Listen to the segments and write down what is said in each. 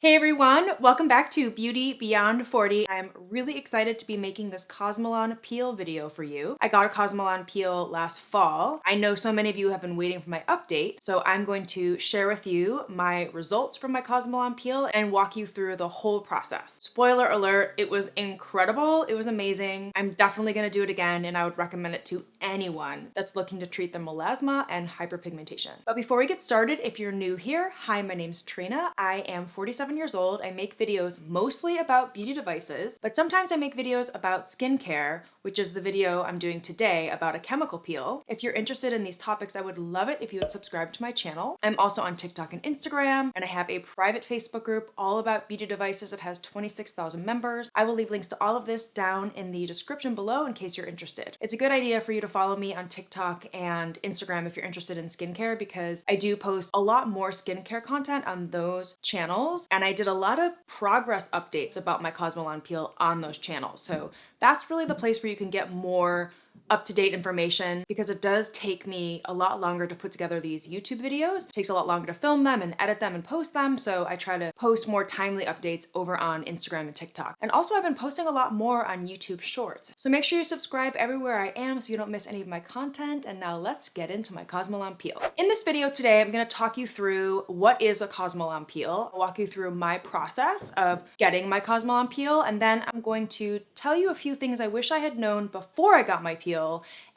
Hey everyone, welcome back to Beauty Beyond 40. I'm really excited to be making this Cosmelan peel video for you. I got a Cosmelan peel last fall. I know so many of you have been waiting for my update, so I'm going to share with you my results from my Cosmelan peel and walk you through the whole process. Spoiler alert, it was incredible. It was amazing. I'm definitely going to do it again, and I would recommend it to anyone that's looking to treat their melasma and hyperpigmentation. But before we get started, if you're new here, hi, my name's Trina. I am 47 years old. I make videos mostly about beauty devices, but sometimes I make videos about skincare, which is the video I'm doing today about a chemical peel. If you're interested in these topics, I would love it if you would subscribe to my channel. I'm also on TikTok and Instagram, and I have a private Facebook group all about beauty devices that has 26,000 members. I will leave links to all of this down in the description below in case you're interested. It's a good idea for you to follow me on TikTok and Instagram if you're interested in skincare, because I do post a lot more skincare content on those channels, and I did a lot of progress updates about my Cosmelan peel on those channels. So that's really the place where you can get more up-to-date information, because it does take me a lot longer to put together these YouTube videos. It takes a lot longer to film them and edit them and post them, so I try to post more timely updates over on Instagram and TikTok. And also I've been posting a lot more on YouTube Shorts. So make sure you subscribe everywhere I am so you don't miss any of my content. And now let's get into my Cosmelan peel. In this video today, I'm going to talk you through what is a Cosmelan peel. I'll walk you through my process of getting my Cosmelan peel, and then I'm going to tell you a few things I wish I had known before I got my peel,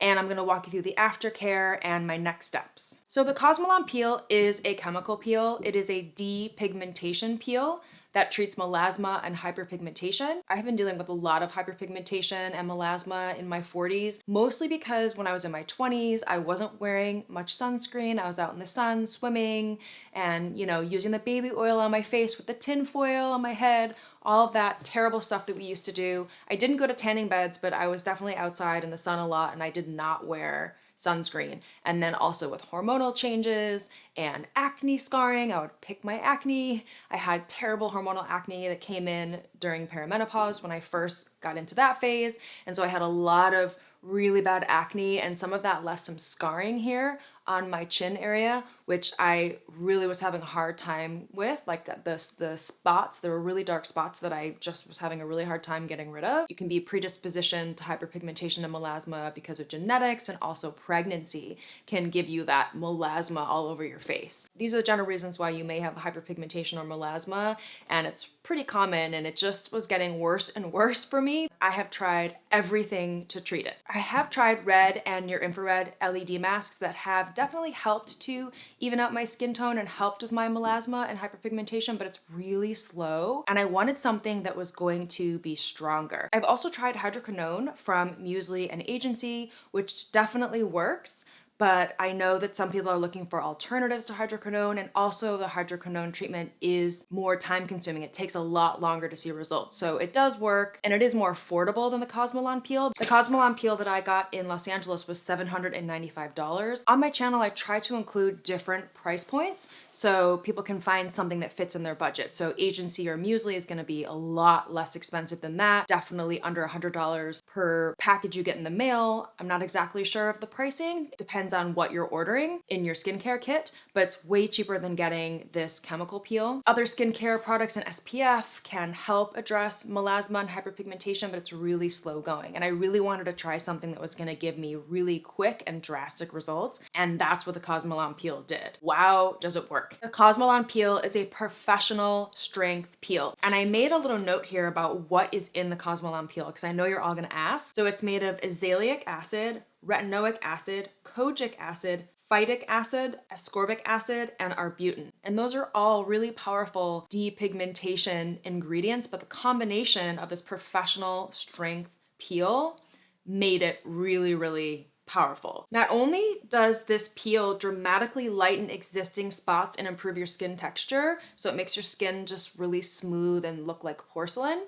and I'm going to walk you through the aftercare and my next steps. So the Cosmelan peel is a chemical peel. It is a depigmentation peel that treats melasma and hyperpigmentation. I have been dealing with a lot of hyperpigmentation and melasma in my 40s, mostly because when I was in my 20s, I wasn't wearing much sunscreen. I was out in the sun swimming and, using the baby oil on my face with the tin foil on my head, all of that terrible stuff that we used to do. I didn't go to tanning beds, but I was definitely outside in the sun a lot, and I did not wear sunscreen. And then also with hormonal changes and acne scarring, I would pick my acne. I had terrible hormonal acne that came in during perimenopause when I first got into that phase. And so I had a lot of really bad acne, and some of that left some scarring here on my chin area, which I really was having a hard time with. Like the spots, there were really dark spots that I just was having a really hard time getting rid of. You can be predispositioned to hyperpigmentation and melasma because of genetics, and also pregnancy can give you that melasma all over your face. These are the general reasons why you may have hyperpigmentation or melasma, and it's pretty common, and it just was getting worse and worse for me. I have tried everything to treat it. I have tried red and near infrared LED masks that have definitely helped to even out my skin tone and helped with my melasma and hyperpigmentation, but it's really slow, and I wanted something that was going to be stronger. I've also tried HYDROQUINONE from Muesli and Agency, which definitely works, but I know that some people are looking for alternatives to HYDROQUINONE, and also the HYDROQUINONE treatment is more time consuming. It takes a lot longer to see results. So it does work, and it is more affordable than the Cosmelan peel. The Cosmelan peel that I got in Los Angeles was $795. On my channel, I try to include different price points so people can find something that fits in their budget. So Agency or Muesli is gonna be a lot less expensive than that, definitely under $100 per package you get in the mail. I'm not exactly sure of the pricing. It depends on what you're ordering in your skincare kit, but it's way cheaper than getting this chemical peel. Other skincare products and SPF can help address melasma and hyperpigmentation, but it's really slow going. And I really wanted to try something that was gonna give me really quick and drastic results, and that's what the Cosmelan peel did. Wow, does it work. The Cosmelan peel is a professional strength peel, and I made a little note here about what is in the Cosmelan peel, because I know you're all gonna ask. So it's made of azelaic acid, retinoic acid, kojic acid, phytic acid, ascorbic acid, and arbutin. And those are all really powerful depigmentation ingredients, but the combination of this professional strength peel made it really, really powerful. Not only does this peel dramatically lighten existing spots and improve your skin texture, so it makes your skin just really smooth and look like porcelain,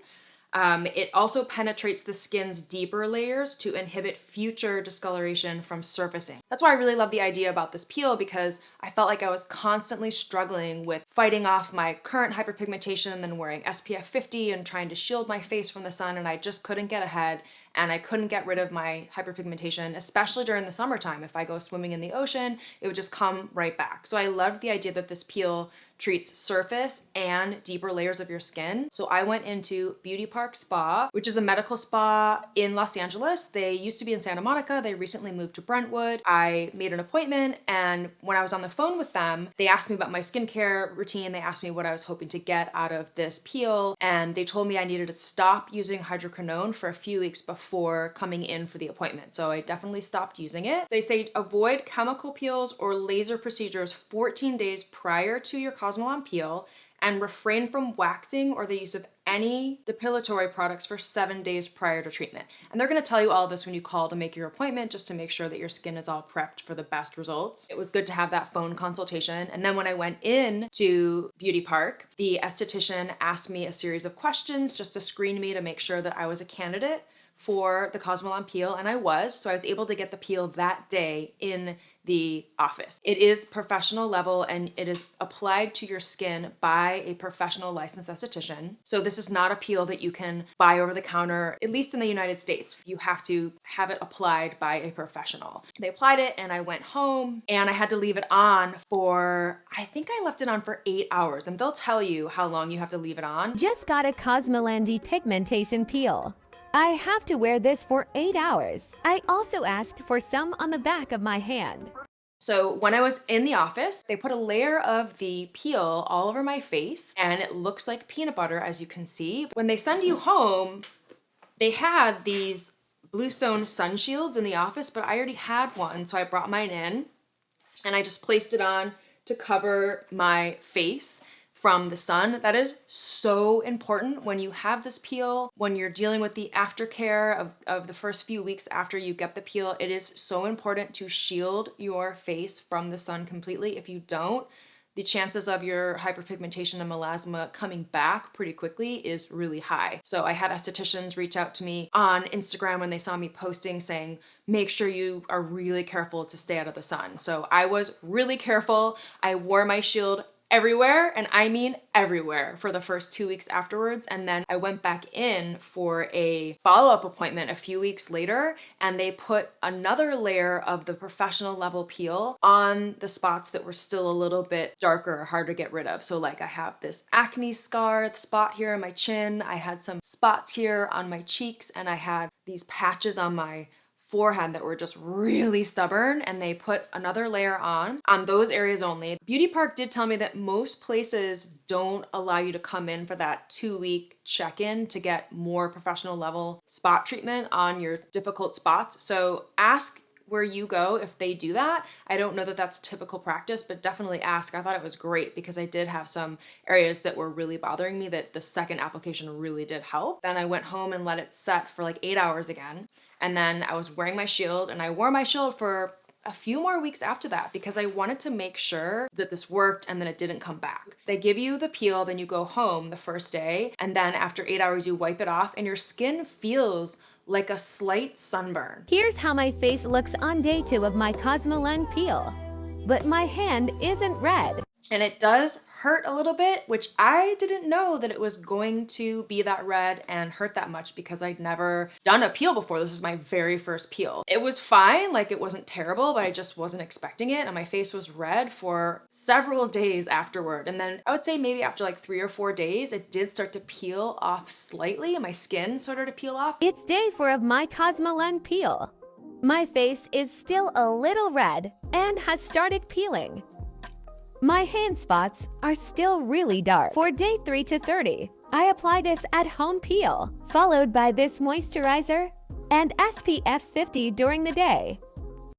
it also penetrates the skin's deeper layers to inhibit future discoloration from surfacing. That's why I really love the idea about this peel, because I felt like I was constantly struggling with fighting off my current hyperpigmentation and then wearing SPF 50 and trying to shield my face from the sun, and I just couldn't get ahead, and I couldn't get rid of my hyperpigmentation, especially during the summertime. If I go swimming in the ocean, it would just come right back. So I loved the idea that this peel treats surface and deeper layers of your skin. So I went into Beauty Park Spa, which is a medical spa in Los Angeles. They used to be in Santa Monica. They recently moved to Brentwood. I made an appointment, and when I was on the phone with them, they asked me about my skincare routine. They asked me what I was hoping to get out of this peel, and they told me I needed to stop using hydroquinone for a few weeks before coming in for the appointment. So I definitely stopped using it. They say avoid chemical peels or laser procedures 14 days prior to your Cosmelan peel, and refrain from waxing or the use of any depilatory products for 7 days prior to treatment. And they're gonna tell you all this when you call to make your appointment, just to make sure that your skin is all prepped for the best results. It was good to have that phone consultation. And then when I went in to Beauty Park, the esthetician asked me a series of questions just to screen me to make sure that I was a candidate for the Cosmelan peel, and I was. So I was able to get the peel that day in the office. It is professional level, and it is applied to your skin by a professional licensed esthetician. So this is not a peel that you can buy over the counter, at least in the United States. You have to have it applied by a professional. They applied it, and I went home, and I had to leave it on for, I think I left it on for 8 hours, and they'll tell you how long you have to leave it on. Just got a Cosmelan Depigmentation peel. I have to wear this for 8 hours. I also asked for some on the back of my hand. So when I was in the office, they put a layer of the peel all over my face, and it looks like peanut butter, as you can see. When they send you home, they had these Bluestone sun shields in the office, but I already had one, so I brought mine in, and I just placed it on to cover my face from the sun. That is so important when you have this peel, when you're dealing with the aftercare of the first few weeks after you get the peel. It is so important to shield your face from the sun completely. If you don't, the chances of your hyperpigmentation and melasma coming back pretty quickly is really high. So I had estheticians reach out to me on Instagram when they saw me posting saying, make sure you are really careful to stay out of the sun. So I was really careful. I wore my shield everywhere, and I mean everywhere, for the first 2 weeks afterwards. And then I went back in for a follow-up appointment a few weeks later, and they put another layer of the professional level peel on the spots that were still a little bit darker or hard to get rid of. So like I have this acne scar spot here on my chin, I had some spots here on my cheeks, and I had these patches on my forehead that were just really stubborn, and they put another layer on those areas only. Beauty Park did tell me that most places don't allow you to come in for that 2-week check-in to get more professional level spot treatment on your difficult spots. So ask where you go if they do that. I don't know that that's typical practice, but definitely ask. I thought it was great because I did have some areas that were really bothering me that the second application really did help. Then I went home and let it set for like 8 hours again. And then I was wearing my shield, and I wore my shield for a few more weeks after that because I wanted to make sure that this worked and then it didn't come back. They give you the peel, then you go home the first day, and then after 8 hours you wipe it off, and your skin feels like a slight sunburn. Here's how my face looks on day 2 of my Cosmelan peel. But my hand isn't red. And it does hurt a little bit, which I didn't know that it was going to be that red and hurt that much because I'd never done a peel before. This was my very first peel. It was fine, like it wasn't terrible, but I just wasn't expecting it. And my face was red for several days afterward. And then I would say maybe after like 3 or 4 days, it did start to peel off slightly. My skin started to peel off. It's day 4 of my Cosmelan peel. My face is still a little red and has started peeling. My hand spots are still really dark. For day 3 to 30, I apply this at-home peel, followed by this moisturizer and SPF 50 during the day.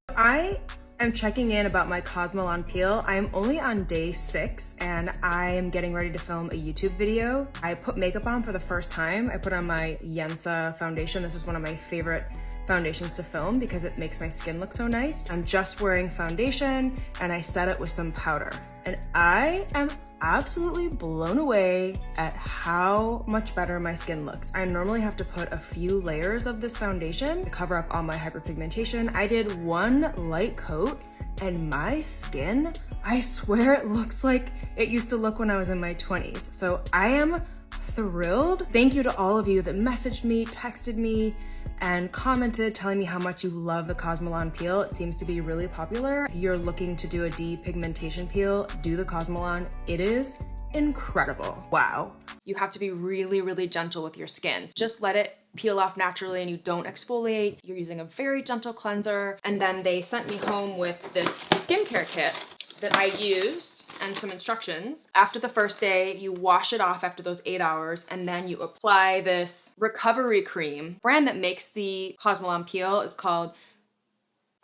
I am checking in about my Cosmelan peel. I am only on day 6, and I am getting ready to film a YouTube video. I put makeup on for the first time. I put on my Yensa foundation. This is one of my favorite foundations to film because it makes my skin look so nice. I'm just wearing foundation, and I set it with some powder. And I am absolutely blown away at how much better my skin looks. I normally have to put a few layers of this foundation to cover up all my hyperpigmentation. I did one light coat, and my skin, I swear it looks like it used to look when I was in my 20s. So I am thrilled. Thank you to all of you that messaged me, texted me, and commented telling me how much you love the Cosmelan peel. It seems to be really popular. If you're looking to do a depigmentation peel, do the Cosmelan. It is incredible. Wow. You have to be really, really gentle with your skin. Just let it peel off naturally and you don't exfoliate. You're using a very gentle cleanser. And then they sent me home with this skincare kit that I used and some instructions. After the first day, you wash it off after those 8 hours, and then you apply this recovery cream. The brand that makes the Cosmelan peel is called,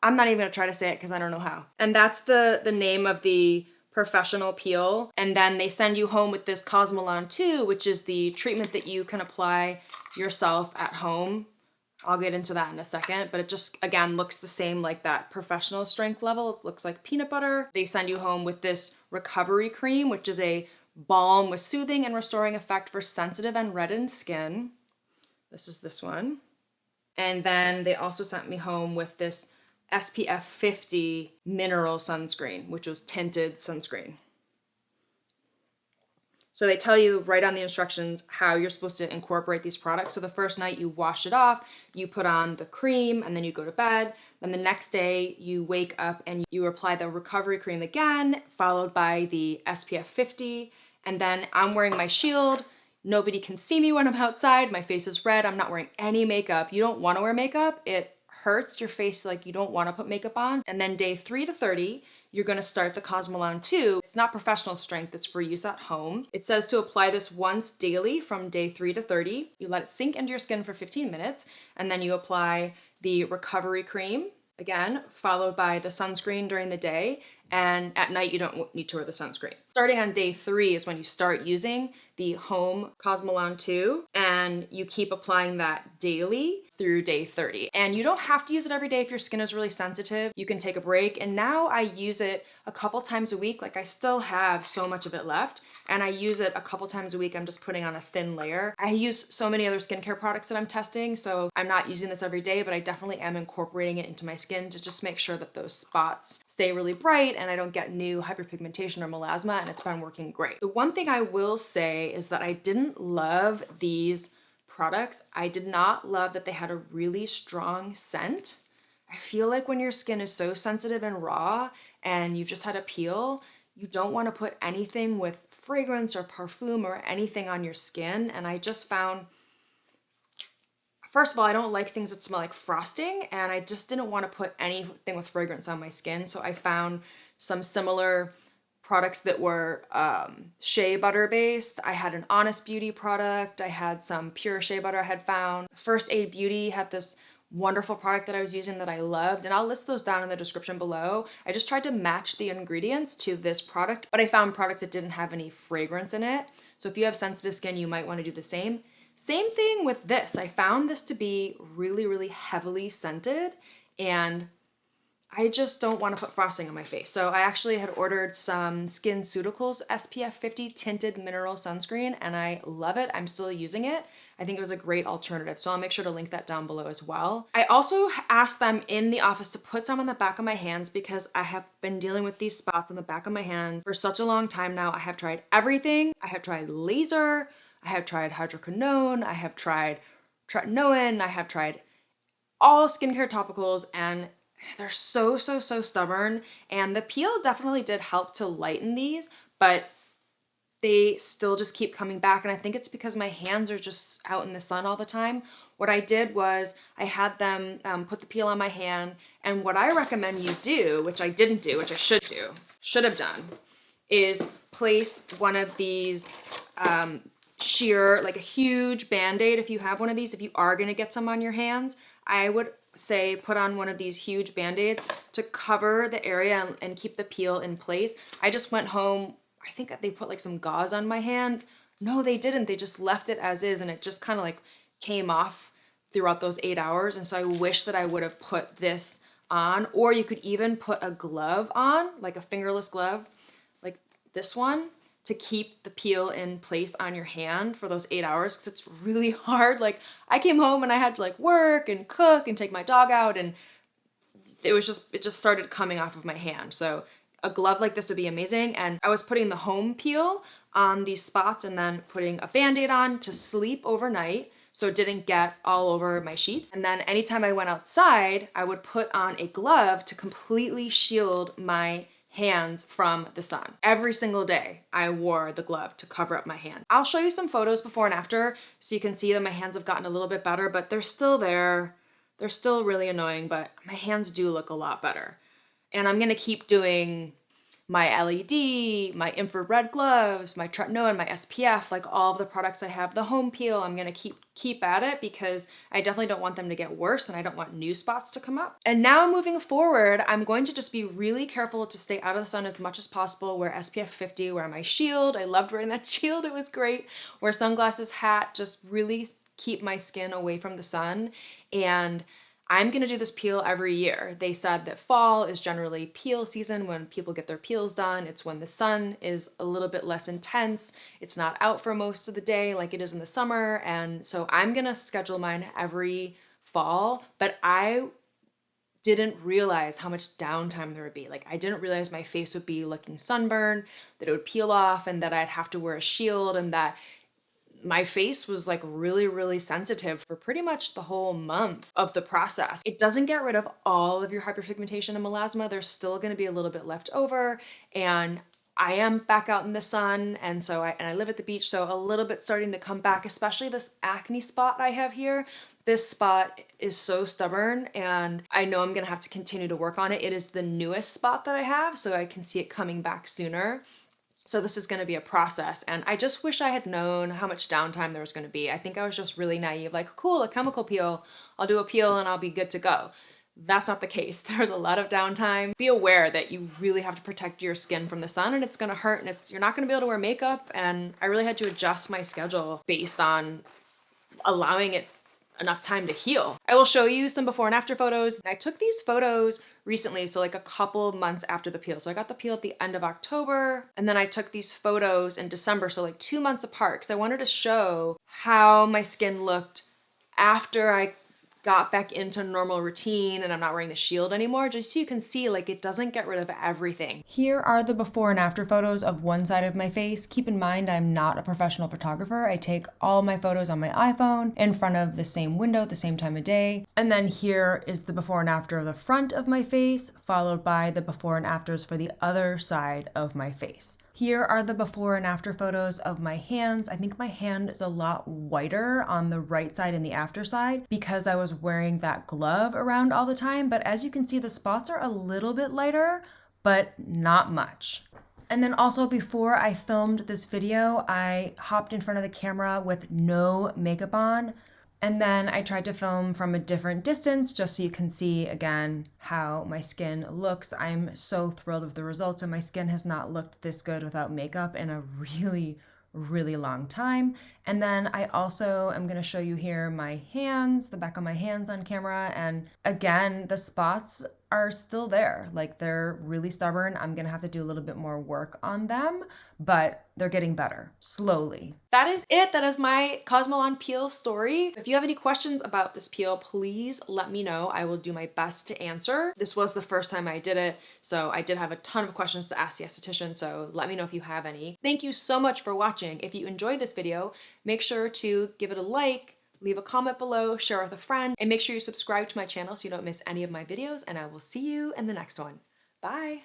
I'm not even gonna try to say it because I don't know how. And that's the name of the professional peel. And then they send you home with this Cosmelan 2, which is the treatment that you can apply yourself at home. I'll get into that in a second, but it just, again, looks the same like that professional strength level. It looks like peanut butter. They send you home with this recovery cream, which is a balm with soothing and restoring effect for sensitive and reddened skin. This is this one. And then they also sent me home with this SPF 50 mineral sunscreen, which was tinted sunscreen. So they tell you right on the instructions how you're supposed to incorporate these products. So the first night you wash it off, you put on the cream, and then you go to bed. Then the next day you wake up and you apply the recovery cream again, followed by the SPF 50. And then I'm wearing my shield. Nobody can see me when I'm outside. My face is red. I'm not wearing any makeup. You don't want to wear makeup. It hurts your face, like you don't want to put makeup on. And then day 3 to 30, you're gonna start the Cosmelan 2. It's not professional strength, it's for use at home. It says to apply this once daily from day 3 to 30. You let it sink into your skin for 15 minutes, and then you apply the recovery cream, again, followed by the sunscreen during the day, and at night you don't need to wear the sunscreen. Starting on day 3 is when you start using the home Cosmelan 2, and you keep applying that daily through day 30. And you don't have to use it every day if your skin is really sensitive. You can take a break, and now I use it a couple times a week. Like, I still have so much of it left, and I use it a couple times a week. I'm just putting on a thin layer. I use so many other skincare products that I'm testing, so I'm not using this every day, but I definitely am incorporating it into my skin to just make sure that those spots stay really bright and I don't get new hyperpigmentation or melasma, and it's been working great. The one thing I will say is that I didn't love these products. I did not love that they had a really strong scent. I feel like when your skin is so sensitive and raw and you've just had a peel, you don't want to put anything with fragrance or perfume or anything on your skin. And I just found, first of all, I don't like things that smell like frosting, and I just didn't want to put anything with fragrance on my skin. So I found some similar products that were shea butter based. I had an Honest Beauty product. I had some pure shea butter I had found. First Aid Beauty had this wonderful product that I was using that I loved, and I'll list those down in the description below. I just tried to match the ingredients to this product, but I found products that didn't have any fragrance in it. So if you have sensitive skin, you might want to do the same. Same thing with this. I found this to be really, really heavily scented, and I just don't want to put frosting on my face. So I actually had ordered some SkinCeuticals SPF 50 tinted mineral sunscreen, and I love it. I'm still using it. I think it was a great alternative. So I'll make sure to link that down below as well. I also asked them in the office to put some on the back of my hands because I have been dealing with these spots on the back of my hands for such a long time now. I have tried everything. I have tried laser. I have tried HYDROQUINONE. I have tried tretinoin. I have tried all skincare topicals, and they're so stubborn. And the peel definitely did help to lighten these, but they still just keep coming back. And I think it's because my hands are just out in the sun all the time. What I did was I had them put the peel on my hand. And what I recommend you do, which I didn't do, which I should have done, is place one of these sheer, like a huge Band-Aid. If you have one of these, if you are gonna get some on your hands, I would say put on one of these huge Band-Aids to cover the area and keep the peel in place. I just went home, I think they put like some gauze on my hand. No, they didn't. They just left it as is, and it just kind of like came off throughout those 8 hours. And so I wish that I would have put this on, or you could even put a glove on, like a fingerless glove, like this one, to keep the peel in place on your hand for those 8 hours, because it's really hard. Like, I came home and I had to like work and cook and take my dog out, and it just started coming off of my hand. So a glove like this would be amazing. And I was putting the home peel on these spots and then putting a Band-Aid on to sleep overnight. so it didn't get all over my sheets. And then anytime I went outside, I would put on a glove to completely shield my hands from the sun. Every single day I wore the glove to cover up my hand. I'll show you some photos before and after so you can see that my hands have gotten a little bit better, but they're still there. They're still really annoying, but my hands do look a lot better. And I'm gonna keep doing my LED, my infrared gloves, my tretinoin, my SPF, like all of the products I have, the home peel, I'm gonna keep at it because I definitely don't want them to get worse and I don't want new spots to come up. And now moving forward, I'm going to just be really careful to stay out of the sun as much as possible, wear SPF 50, wear my shield. I loved wearing that shield, it was great. Wear sunglasses, hat, just really keep my skin away from the sun. And I'm gonna do this peel every year. They said that fall is generally peel season when people get their peels done. It's when the sun is a little bit less intense. It's not out for most of the day like it is in the summer. And so I'm gonna schedule mine every fall, but I didn't realize how much downtime there would be. Like I didn't realize my face would be looking sunburned, that it would peel off and that I'd have to wear a shield and that my face was like really, really sensitive for pretty much the whole month of the process. It doesn't get rid of all of your hyperpigmentation and melasma. There's still gonna be a little bit left over, and I am back out in the sun, and so I live at the beach, so a little bit starting to come back, especially this acne spot I have here. This spot is so stubborn, and I know I'm gonna have to continue to work on it. It is the newest spot that I have, so I can see it coming back sooner. So this is gonna be a process, and I just wish I had known how much downtime there was gonna be. I think I was just really naive, like, cool, a chemical peel, I'll do a peel and I'll be good to go. That's not the case. There's a lot of downtime. Be aware that you really have to protect your skin from the sun, and it's gonna hurt, and you're not gonna be able to wear makeup, and I really had to adjust my schedule based on allowing it enough time to heal. I will show you some before and after photos. I took these photos recently, so like a couple of months after the peel. So I got the peel at the end of October, and then I took these photos in December, so like 2 months apart, because I wanted to show how my skin looked after I got back into normal routine and I'm not wearing the shield anymore, just so you can see like it doesn't get rid of everything. Here are the before and after photos of one side of my face. Keep in mind I'm not a professional photographer. I take all my photos on my iPhone in front of the same window at the same time of day. And then here is the before and after of the front of my face, followed by the before and afters for the other side of my face. Here are the before and after photos of my hands. I think my hand is a lot whiter on the right side and the after side because I was wearing that glove around all the time. But as you can see, the spots are a little bit lighter, but not much. And then also before I filmed this video, I hopped in front of the camera with no makeup on. And then I tried to film from a different distance just so you can see again how my skin looks. I'm so thrilled with the results, and my skin has not looked this good without makeup in a really long time. And then I also am gonna show you here my hands, the back of my hands on camera. And again, the spots are still there. Like they're really stubborn. I'm gonna have to do a little bit more work on them, but they're getting better, slowly. That is it. That is my Cosmelan peel story. If you have any questions about this peel, please let me know. I will do my best to answer. This was the first time I did it, so I did have a ton of questions to ask the esthetician, so let me know if you have any. Thank you so much for watching. If you enjoyed this video, make sure to give it a like, leave a comment below, share with a friend, and make sure you subscribe to my channel so you don't miss any of my videos, and I will see you in the next one. Bye!